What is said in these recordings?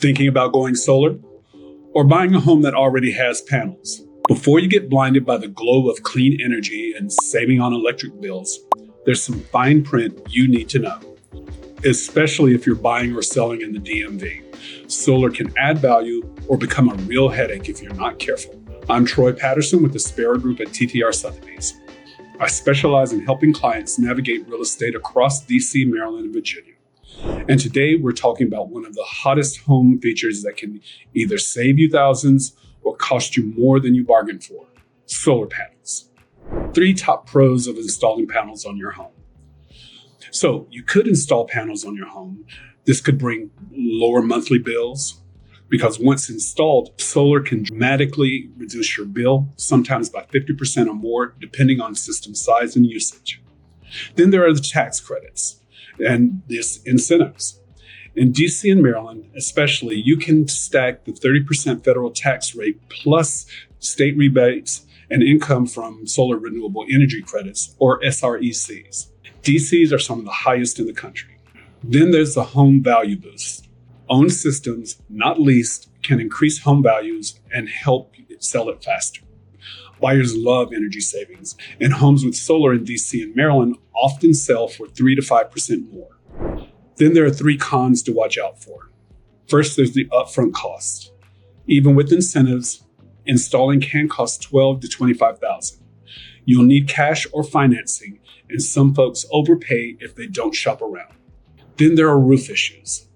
Thinking about going solar? Or buying a home that already has panels? Before you get blinded by the glow of clean energy and saving on electric bills, there's some fine print you need to know. Especially if you're buying or selling in the DMV. Solar can add value or become a real headache if you're not careful. I'm Troy Patterson with the Spera Group at TTR Sotheby's. I specialize in helping clients navigate real estate across DC, Maryland, and Virginia. And today we're talking about one of the hottest home features that can either save you thousands or cost you more than you bargained for: solar panels. 3 top pros of installing panels on your home. So you could install panels on your home. This could bring lower monthly bills because once installed, solar can dramatically reduce your bill, sometimes by 50% or more, depending on system size and usage. Then there are the tax credits and these incentives. In DC and Maryland, especially, you can stack the 30% federal tax rate plus state rebates and income from solar renewable energy credits, or SRECs. DCs are some of the highest in the country. Then there's the home value boost. Owned systems, not leased, can increase home values and help sell it faster. Buyers love energy savings, and homes with solar in DC and Maryland often sell for 3 to 5% more. Then there are 3 cons to watch out for. First, there's the upfront cost. Even with incentives, installing can cost $12,000 to $25,000. You'll need cash or financing, and some folks overpay if they don't shop around. Then there are roof issues.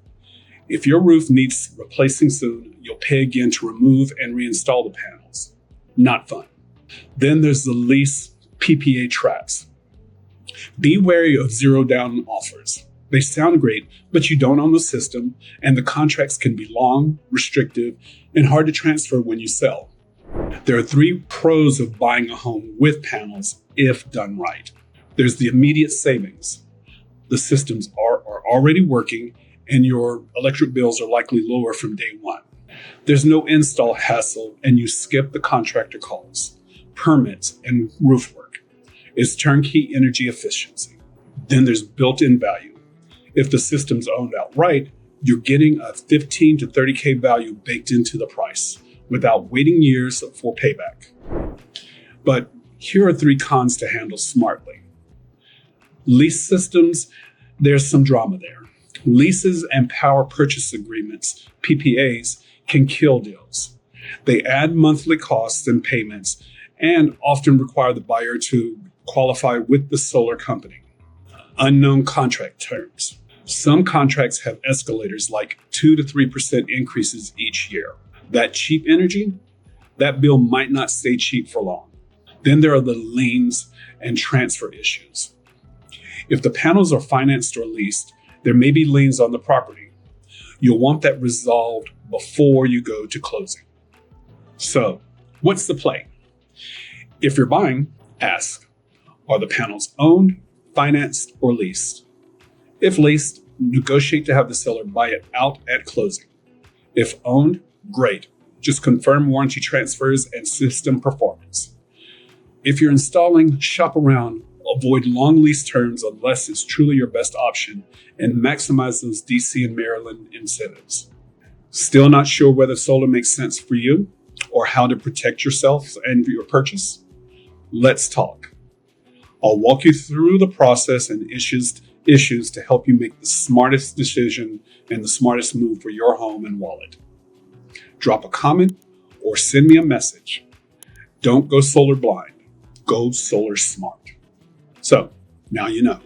If your roof needs replacing soon, you'll pay again to remove and reinstall the panels. Not fun. Then there's the lease PPA traps. Be wary of zero down offers. They sound great, but you don't own the system, and the contracts can be long, restrictive, and hard to transfer when you sell. There are 3 pros of buying a home with panels if done right. There's the immediate savings. The systems are already working, and your electric bills are likely lower from day one. There's no install hassle, and you skip the contractor calls, permits, and roof work. It's turnkey energy efficiency. Then there's built-in value. If the system's owned outright, you're getting a $15,000 to $30,000 value baked into the price without waiting years for payback. But here are 3 cons to handle smartly. Lease systems, there's some drama there. Leases and power purchase agreements, PPAs, can kill deals. They add monthly costs and payments and often require the buyer to qualify with the solar company. Unknown contract terms. Some contracts have escalators like 2 to 3% increases each year. That cheap energy, that bill might not stay cheap for long. Then there are the liens and transfer issues. If the panels are financed or leased, there may be liens on the property. You'll want that resolved before you go to closing. So, what's the play? If you're buying, ask, are the panels owned, financed, or leased? If leased, negotiate to have the seller buy it out at closing. If owned, great. Just confirm warranty transfers and system performance. If you're installing, shop around. Avoid long lease terms unless it's truly your best option, and maximize those DC and Maryland incentives. Still not sure whether solar makes sense for you or how to protect yourself and your purchase? Let's talk. I'll walk you through the process and issues to help you make the smartest decision and the smartest move for your home and wallet. Drop a comment or send me a message. Don't go solar blind. Go solar smart. So now you know.